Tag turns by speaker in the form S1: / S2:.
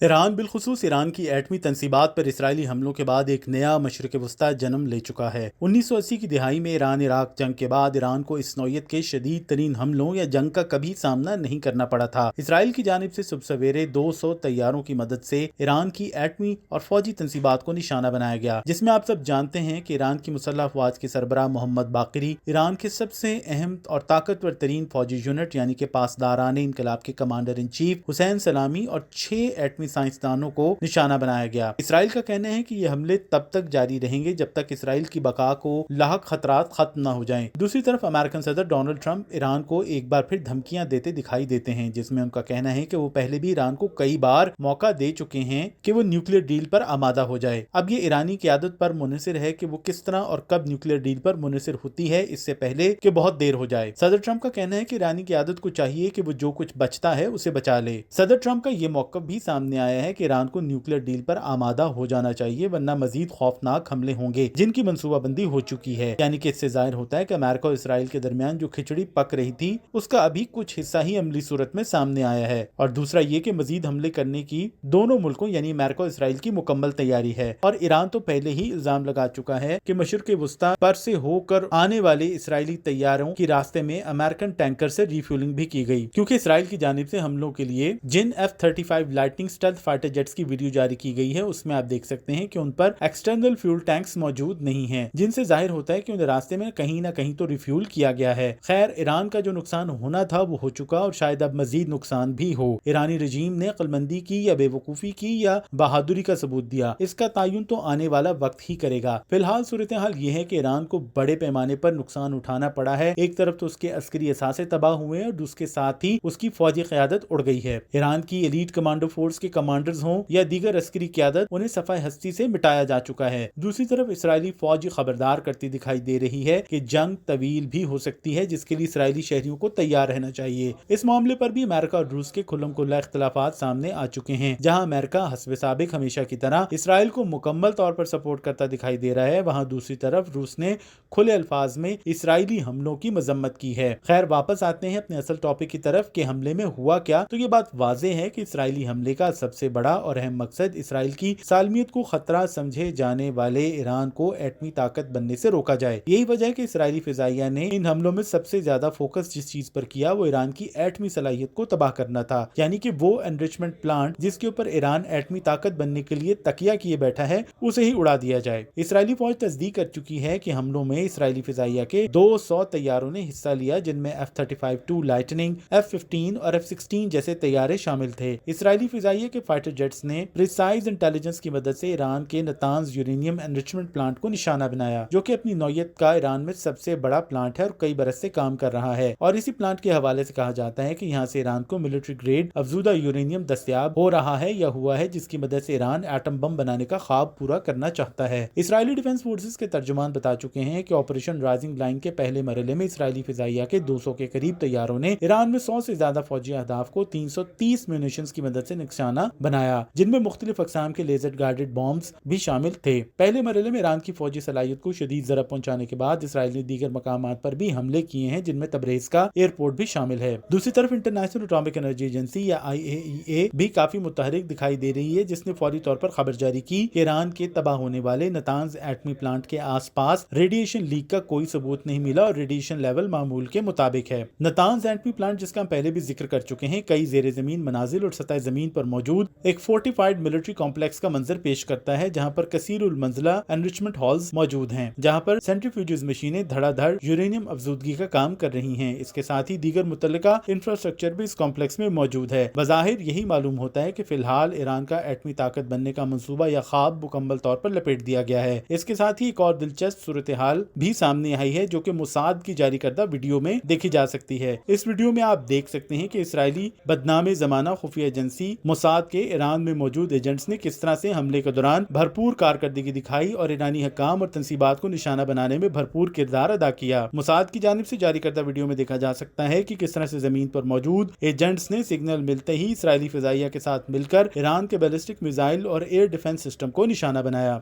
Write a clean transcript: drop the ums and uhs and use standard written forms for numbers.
S1: ایران بالخصوص ایران کی ایٹمی تنصیبات پر اسرائیلی حملوں کے بعد ایک نیا مشرق وسطی جنم لے چکا ہے۔ 1980 کی دہائی میں ایران عراق جنگ کے بعد ایران کو اس نوعیت کے شدید ترین حملوں یا جنگ کا کبھی سامنا نہیں کرنا پڑا تھا۔ اسرائیل کی جانب سے صبح سویرے 200 طیاروں کی مدد سے ایران کی ایٹمی اور فوجی تنصیبات کو نشانہ بنایا گیا، جس میں آپ سب جانتے ہیں کہ ایران کی مسلح افواج کے سربراہ محمد باقری، ایران کے سب سے اہم اور طاقتور ترین فوجی یونٹ یعنی کہ پاسداران انقلاب کے کمانڈر ان چیف حسین سلامی اور 6 ایٹمی سائنسدانوں کو نشانہ بنایا گیا۔ اسرائیل کا کہنا ہے کہ یہ حملے تب تک جاری رہیں گے جب تک اسرائیل کی بقا کو لاحق خطرات ختم نہ ہو جائیں۔ دوسری طرف امریکن صدر ڈونلڈ ٹرمپ ایران کو ایک بار پھر دھمکیاں دیتے دکھائی دیتے ہیں، جس میں ان کا کہنا ہے کہ وہ پہلے بھی ایران کو کئی بار موقع دے چکے ہیں کہ وہ نیوکلیر ڈیل پر آمادہ ہو جائے۔ اب یہ ایرانی قیادت پر منحصر ہے کہ وہ کس طرح اور کب نیوکلیر ڈیل پر منحصر ہوتی ہے، اس سے پہلے کہ بہت دیر ہو جائے۔ صدر ٹرمپ کا کہنا ہے کہ ایرانی قیادت کو چاہیے کہ وہ جو کچھ بچتا ہے اسے بچا لے۔ صدر ٹرمپ کا یہ موقف بھی سامنے آیا ہے کہ ایران کو نیوکلیر ڈیل پر آمادہ ہو جانا چاہیے، ورنہ مزید خوفناک حملے ہوں گے جن کی منصوبہ بندی ہو چکی ہے۔ یعنی کہ اس سے ظاہر ہوتا ہے کہ امریکہ اور اسرائیل کے درمیان جو کھچڑی پک رہی تھی اس کا ابھی کچھ حصہ ہی عملی صورت میں سامنے آیا ہے، اور دوسرا یہ کہ مزید حملے کرنے کی دونوں ملکوں یعنی امریکہ اور اسرائیل کی مکمل تیاری ہے۔ اور ایران تو پہلے ہی الزام لگا چکا ہے کہ مشرق وسطی پر سے ہو کر آنے والے اسرائیلی طیاروں کی راستے میں امریکن ٹینکر سے ری فیولنگ بھی کی گئی، کیونکہ اسرائیل کی جانب سے حملوں کے لیے جن F-35 Lightning stealth fighter jets کی ویڈیو جاری کی گئی ہے اس میں آپ دیکھ سکتے ہیں کہ ان پر ایکسٹرنل فیول ٹینکس موجود نہیں ہیں، جن سے ظاہر ہوتا ہے کہ انہیں راستے میں کہیں نہ کہیں تو ریفیول کیا گیا ہے۔ خیر، ایران کا جو نقصان ہونا تھا وہ ہو چکا، اور شاید اب مزید نقصان بھی ہو۔ ایرانی رجیم نے عقل مندی کی یا بے وقوفی کی یا بہادری کا ثبوت دیا، اس کا تعین تو آنے والا وقت ہی کرے گا۔ فی الحال صورتحال یہ ہے کہ ایران کو بڑے پیمانے پر نقصان اٹھانا پڑا ہے۔ ایک طرف تو اس کے عسکری اثاثے تباہ ہوئے اور دوسرے کے ساتھ ہی اس کی فوجی قیادت اڑ گئی ہے۔ ایران کی ایلیٹ کمانڈو فورس کے کمانڈرز ہوں یا دیگر عسکری قیادت، انہیں صفحہ ہستی سے مٹایا جا چکا ہے۔ دوسری طرف اسرائیلی فوج خبردار کرتی دکھائی دے رہی ہے کہ جنگ طویل بھی ہو سکتی ہے، جس کے لیے اسرائیلی شہریوں کو تیار رہنا چاہیے۔ اس معاملے پر بھی امریکہ اور روس کے کھلم کھلا اختلافات سامنے آ چکے ہیں۔ جہاں امریکہ حسب سابق ہمیشہ کی طرح اسرائیل کو مکمل طور پر سپورٹ کرتا دکھائی دے رہا ہے، وہاں دوسری طرف روس نے کھلے الفاظ میں اسرائیلی حملوں کی مذمت کی ہے۔ خیر، واپس آتے ہیں اپنے اصل ٹاپک کی طرف کہ حملے میں ہوا کیا۔ تو یہ بات واضح ہے کہ اسرائیلی حملے کا سب سے بڑا اور اہم مقصد اسرائیل کی سالمیت کو خطرہ سمجھے جانے والے ایران کو ایٹمی طاقت بننے سے روکا جائے۔ یہی وجہ ہے کہ اسرائیلی فضائیہ نے ان حملوں میں سب سے زیادہ فوکس جس چیز پر کیا وہ ایران کی ایٹمی صلاحیت کو تباہ کرنا تھا، یعنی کہ وہ انریچمنٹ پلانٹ جس کے اوپر ایران ایٹمی طاقت بننے کے لیے تکیہ کیے بیٹھا ہے اسے ہی اڑا دیا جائے۔ اسرائیلی فوج تصدیق کر چکی ہے کہ حملوں میں اسرائیلی فضائیہ کے 200 طیاروں نے حصہ لیا، جن میں F-35 لائٹننگ، F-15 اور F-16 جیسے طیارے شامل تھے۔ اسرائیلی فضائیہ کے فائٹر جیٹس نے پریسائز انٹیلیجنس کی مدد سے ایران کے نتانز یورینیم انریچمنٹ پلانٹ کو نشانہ بنایا، جو کہ اپنی نوعیت کا ایران میں سب سے بڑا پلانٹ ہے اور کئی برس سے کام کر رہا ہے۔ اور اسی پلانٹ کے حوالے سے کہا جاتا ہے کہ یہاں سے ایران کو ملٹری گریڈ افزودہ یورینیم دستیاب ہو رہا ہے یا ہوا ہے، جس کی مدد سے ایران ایٹم بم بنانے کا خواب پورا کرنا چاہتا ہے۔ اسرائیلی ڈیفنس فورسز کے ترجمان بتا چکے ہیں کہ آپریشن رائزنگ لائن کے پہلے مرحلے میں اسرائیلی فضائیہ کے 200 کے قریب طیاروں نے ایران میں 100 سے زیادہ فوجی اہداف کو 330 میونیشنز کی مدد سے نشانہ بنایا، جن میں مختلف اقسام کے لیزر گائیڈڈ بامز بھی شامل تھے۔ پہلے مرحلے میں ایران کی فوجی صلاحیت کو شدید ضرر پہنچانے کے بعد اسرائیل نے دیگر مقامات پر بھی حملے کیے ہیں، جن میں تبریز کا ایئرپورٹ بھی شامل ہے۔ دوسری طرف انٹرنیشنل اٹامک انرجی ایجنسی یا IAEA بھی کافی متحرک دکھائی دے رہی ہے، جس نے فوری طور پر خبر جاری کی کہ ایران کے تباہ ہونے والے نتانز ایٹمی پلانٹ کے آس پاس ریڈیشن لیک کا کوئی ثبوت نہیں ملا اور ریڈیشن لیول معمول کے مطابق ہے۔ نتانز ایٹمی پلانٹ، جس کا ہم پہلے بھی ذکر کر چکے ہیں، کئی زیر زمین منازل اور سطح زمین پر موجود ایک فورٹیفائڈ ملٹری کمپلیکس کا منظر پیش کرتا ہے، جہاں پر کثیر المنزلہ انریچمنٹ ہالز موجود ہیں، جہاں پر سینٹریفیوجز مشینیں دھڑا دھڑ یورینیم افزودگی کا کام کر رہی ہیں۔ اس کے ساتھ ہی دیگر متعلقہ انفراسٹرکچر بھی اس کمپلیکس میں موجود ہے۔ بظاہر یہی معلوم ہوتا ہے کہ فی الحال ایران کا ایٹمی طاقت بننے کا منصوبہ یا خواب مکمل طور پر لپیٹ دیا گیا ہے۔ اس کے ساتھ ہی ایک اور دلچسپ صورتحال بھی سامنے آئی ہے، جو کہ موساد کی جاری کردہ ویڈیو میں دیکھی جا سکتی ہے۔ اس ویڈیو میں آپ دیکھ سکتے ہیں کہ اسرائیلی بدنام زمانہ خفیہ ایجنسی موساد کے ایران میں موجود ایجنٹس نے کس طرح سے حملے کے دوران بھرپور کارکردگی دکھائی اور ایرانی حکام اور تنصیبات کو نشانہ بنانے میں بھرپور کردار ادا کیا۔ موساد کی جانب سے جاری کردہ ویڈیو میں دیکھا جا سکتا ہے کہ کس طرح سے زمین پر موجود ایجنٹس نے سگنل ملتے ہی اسرائیلی فضائیہ کے ساتھ مل کر ایران کے بیلسٹک میزائل اور ایئر ڈیفنس سسٹم کو نشانہ بنایا۔